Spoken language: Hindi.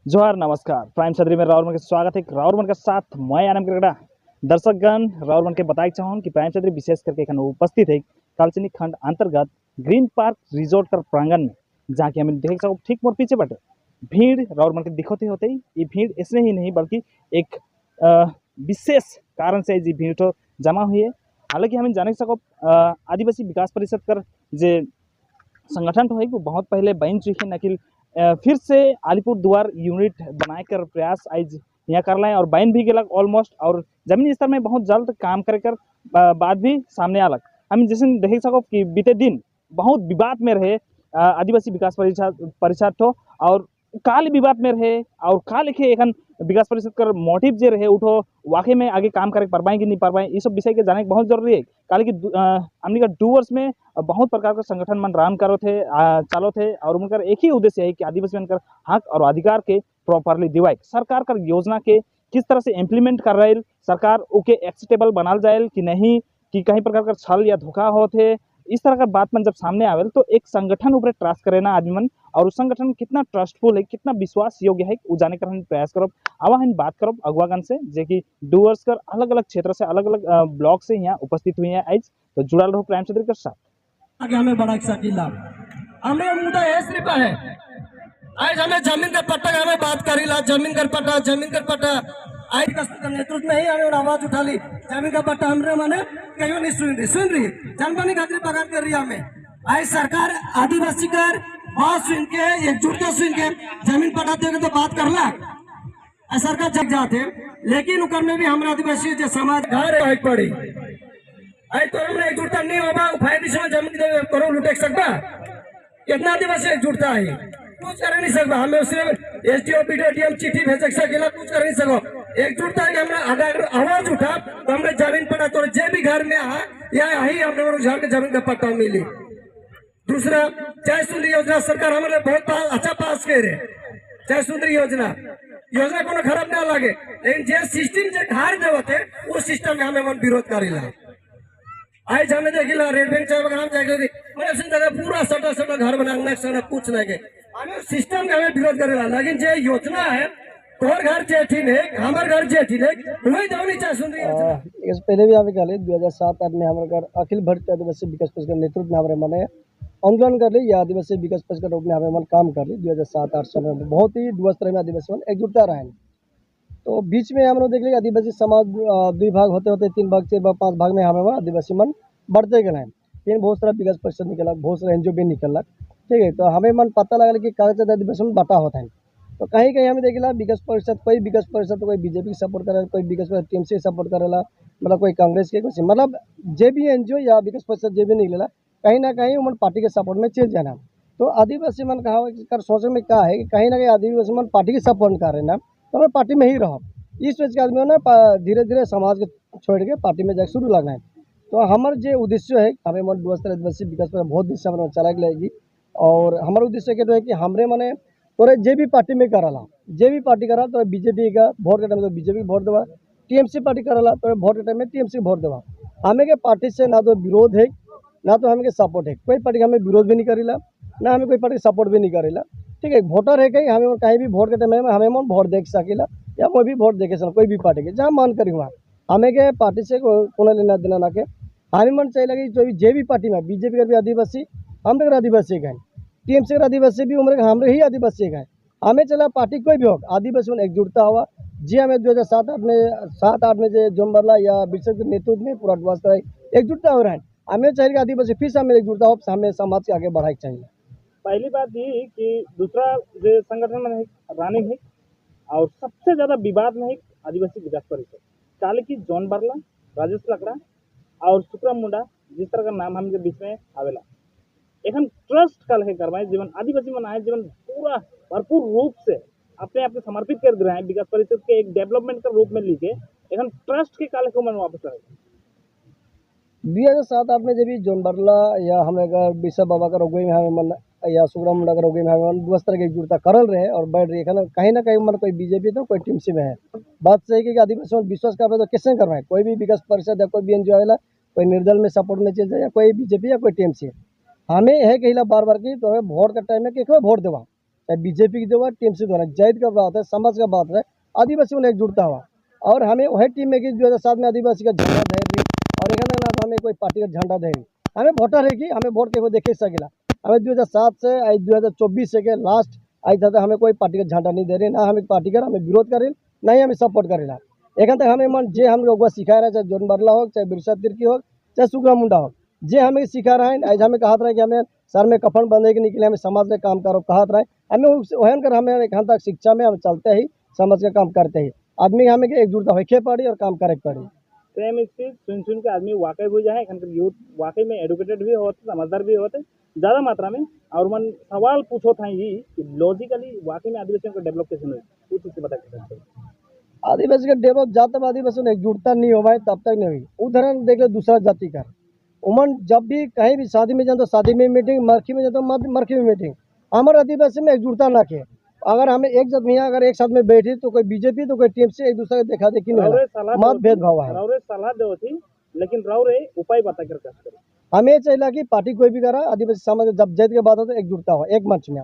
जोहार नमस्कार। प्राइम सदरी में राउरमन के स्वागत है। राउरमन के साथ मैं आनंद करगड़ा। दर्शकगण राउरमन के बताई चाहूँ कि प्राइम सदरी विशेष करके एखन उपस्थित है कालचिनी खंड अंतर्गत ग्रीन पार्क रिजोर्ट कर प्रांगण में, जहाँ की हमें देख सको ठीक मोर पीछे बटे भीड़ राउरमन के दिखते होते ही ये भीड़ इसने ही नहीं बल्कि एक विशेष कारण से ये भीड़ तो जमा हुई है। हालांकि हमें जाने सको आदिवासी विकास परिषद कर जे संगठन तो है वो बहुत पहले बन चुकी है, लेकिन फिर से अलीपुरद्वार यूनिट बनाए कर प्रयास आज यहाँ कर लाए और बन भी गलक ऑलमोस्ट, और जमीनी स्तर में बहुत जल्द काम करे कर बात भी सामने आलक। हम जैसे देख सको कि बीते दिन बहुत विवाद में रहे आदिवासी विकास परिषद तो, और काल विवाद में रहे और का लिखे एखन विकास परिषद कर मोटिव जे रहे उठो वाकई में आगे काम करे पार पाए कि नहीं पार पाए, ये सब विषय के जाने के बहुत जरूरी है। काल की हमने का 2 वर्ष में बहुत प्रकार का संगठन मन राम करो थे चालो थे, और उनका एक ही उद्देश्य है कि आदिवासी कर हक और अधिकार के प्रॉपरली दिवाई। सरकार कर योजना के किस तरह से इम्प्लीमेंट कर रहे सरकार ओके एक्सेप्टेबल बनाल जाए कि नहीं, कि कहीं प्रकार का छल या धोखा होते, इस तरह का बात मन जब सामने आवे तो एक संगठन ऊपर ट्रस्ट करे ना आदमी मन, और उस संगठन कितना ट्रस्टफुल है, कितना विश्वास योग्य है, वो जाने कर हम प्रयास करो। आवा हम बात करो अगवागन से जे कि डूअर्स कर अलग अलग क्षेत्र से अलग अलग ब्लॉक से यहाँ उपस्थित हुई है आज, तो जुड़ाल रहो प्राइम सदरी के साथ। आगे हमें बड़ा सकीला हमें मुद्दा है सिर्फ है आज हमें जमीन का पट्टा का हमें बात करी ला जमीन का पट्टा आज का नेतृत्व में ही हमें आवाज उठा ली जमीन का पट्टा हमरे माने कहीं नहीं सुन रही जनपानी खातिर पगार कर रही हमें। आज सरकार आदिवासी कर बात सुन के एकजुटता सुन के जमीन पट्टा देने तो बात कर ला सरकार जग जाते, लेकिन उकर में भी हमारे आदिवासी जो समाज घर पड़ी आज तो हमने एकजुटता नहीं होगा फायदे से जमीन करो लुटेक सकता कितना आदिवासी एकजुटता है कुछ कर नहीं सकता। हमें सिर्फ एसडीओ पीडीओ डीएम चिट्ठी भेज सकता कुछ कर नहीं सको एकजुटता है कि हमने अगर आवाज उठा तो हमने जमीन पट्टा तो जे भी घर में आ या ही हमने घर के जमीन का पट्टा मिली। दूसरा चाय सुंदरी योजना सरकार हमारे बहुत अच्छा पास करे चाय सुंदरी योजना को खराब ना लगे, लेकिन जे सिस्टम जे घर देवते उस सिस्टम में हमें मन विरोध करेला। आज हमें देखिला रेड बैंक चाय बगान जाके मैंने सुन जगह पूरा सटा घर बनाना सटा कुछ नहीं के हमें सिस्टम का हमें विरोध करेला, लेकिन जे योजना है तोर घर जे ठीक है हमार घर जे ठीक है वही जानी चाहे सुन रही इस पहले भी हमें कहले 2007-8 में हमारे घर अखिल भारतीय आदिवासी विकास परिषद के नेतृत्व में हमारे मने आंदोलन कर ली या आदिवासी विकास परिषद के रूप में हमें मन काम कर ली 2007-8 साल में बहुत ही दुअस्तर में आदिवासी मन एकजुटता रहे। तो बीच में हम लोग देख लिया आदिवासी समाज 2 भाग होते होते 3 भाग 4 भाग 5 भाग में हमें आदिवासी मन बढ़ते गए हैं। फिर बहुत सारा विकास परिषद निकला, बहुत सारा एनजीओ भी निकलक, ठीक है। तो हमें मन पता लगा कि कागज आदिवासी में बांटा होता है। तो कहीं कहीं हमें देखिला विकास परिषद कोई विकास परिषद कोई बीजेपी सपोर्ट करे, कोई विकास परिषद टीएमसी सपोर्ट करेला, मतलब कोई कांग्रेस के कुछ मतलब जे भी एनजीओ या विकास परिषद जे भी निकलेला कहीं ना कहीं उमन पार्टी के सपोर्ट में चल जाना। तो आदिवासी मन कहा कर सोचे में क्या है कि कहीं ना कहीं आदिवासी मन पार्टी के सपोर्ट कर रहे ना, तो हमें पार्टी में ही रहो। इस वजह के आदमी ना धीरे धीरे समाज को छोड़ के पार्टी में जाकर शुरू लगना है। तो हमारे जो उद्देश्य है हमें मन दोस्त आदिवासी विकास परिषद बहुत दिशा में चला लगेगी, और हमारा उद्देश्य क्या है कि हमरे मने तोरे जे भी पार्टी में कराला जे भी पार्टी करा तो बीजेपी का वोट के टाइम तो बीजेपी वोट देवा, टीएमसी पार्टी कराला तो वोट के टाइम में टीएमसी वोट देवा। हमें के पार्टी से ना तो विरोध है ना तो हमें के सपोर्ट है, कोई पार्टी हमें विरोध भी नहीं करेला ना हमें कोई पार्टी सपोर्ट भी नहीं करेला, ठीक है। वोटर है कहीं हमें कहीं भी वोट के टाइम में हमें मन वोट देख सकेला या कोई भी वोट देखे सकेला कोई भी पार्टी के जहाँ मन करी वहाँ हमें के पार्टी से को लेना देना ना के हमें मन चाहिए लगे जो जे भी पार्टी में बीजेपी का भी आदिवासी हम आदिवासी का टीएमसी का आदिवासी भी उम्र हमारे ही आदिवासी का हमें चला पार्टी कोई भी हो आदिवासी में एकजुटता हुआ जी। हमें 2007-8 में जो जोन बरला या विशेष के नेतृत्व में पूरा व्यवस्था एकजुटता हो रहा है। हमें चाहिए कि आदिवासी फिर से हमें एकजुटता हो, हमें समाज के आगे बढ़ाई चाहिए। पहली बात ये कि दूसरा जो संगठन में रनिंग है और सबसे ज्यादा विवाद में है आदिवासी विकास परिषद काले की जॉन बरला, राजेश लकड़ा और सुक्रम मुंडा, जिस तरह का नाम हम बीच में आवेला एखन ट्रस्ट कल है करवाए जीवन आदिवासी मन आए जीवन पूरा भरपूर रूप से अपने आप को समर्पित कर दे रहे हैं विकास परिषद के एक डेवलपमेंट का रूप में लेके एखन ट्रस्ट के काले को मन वापस आए 2007-8 में जब जोन बरला या हमें बिशा बाबा का रोगई में हमें मन या सुग्राम मुंडा का रोगई में हमें दुआ तरह की एकजुटता करल रहे और बढ़ रही है। कहीं ना कहीं मन कोई बीजेपी तो कोई टीएमसी में है। बात सही कि आदिवासी में विश्वास करवाए तो कैसे करवाए, कोई भी विकास परिषद या कोई भी एनजीओ आएला कोई निर्दल में सपोर्ट में चल जाए या कोई बीजेपी या कोई टीएमसी हमें है कहीं बार बार की तो वोट का टाइम में कि वोट देवा चाहे बीजेपी की द्वारा टीएमसी द्वारा जायद का बात है, समाज का बात है, आदिवासी उन्हें एकजुटता हुआ और हमें वही टीम में कि 2007 में आदिवासी का झंडा दे रही और एक ना हमें कोई पार्टी का झंडा दे रही हमें वोटर है कि हमें वोट के देखे सकेला हमें 2007 से आज 2024 से के लास्ट आज तक हमें कोई पार्टी का झंडा नहीं दे रही, ना हमें पार्टी का हमें विरोध करे ना ही हमें सपोर्ट करेला। एक तक हमें मन जे हम लोग सिखा रहे, चाहे जोन बरला हो, चाहे बिरसा तिर्की हो, चाहे सुग्रा मुंडा हो, जे हमें सिखा रहे हैं। आज हमें कहत रहे कि हमें सर में कफन बंधे के निकले, हमें समाज में काम करो कहत रहे हमें वहन कर हमें यहाँ तक शिक्षा में हम चलते ही समाज का काम करते ही आदमी हमें एकजुटता होके पड़ी और काम करे पड़ी। सेम स्पीच सुन के आदमी वाकई हो जाए, यूथ वाकई में एडुकेटेड भी होते, समझदार भी होते ज़्यादा मात्रा में। और मन सवाल पूछो था ये कि लॉजिकली वाकई में आदिवासियों को डेवलप कैसे हुई, कुछ इससे बता सकते हैं। आदिवासी का डेवलप जब तक आदिवासी में एकजुटता नहीं हो पाए तब तक नहीं हुई। उदाहरण देख लो दूसरा जाति का उमन जब भी कहीं भी शादी में जाए तो शादी में मीटिंग, मरखी में जाए तो मरखी में मीटिंग। हमारे आदिवासी में एकजुटता ना के अगर हमें एक जब यहाँ अगर एक साथ में बैठी तो कोई बीजेपी तो कोई टीएमसी एक दूसरे को देखा देखी नहीं मत भेदभाव है। राउरे सलाह दो थी लेकिन राउरे उपाय बता कर हमें चाहिए कि पार्टी कोई भी करा आदिवासी समाज जब जैत के बात हो तो एकजुटता हो एक मंच में।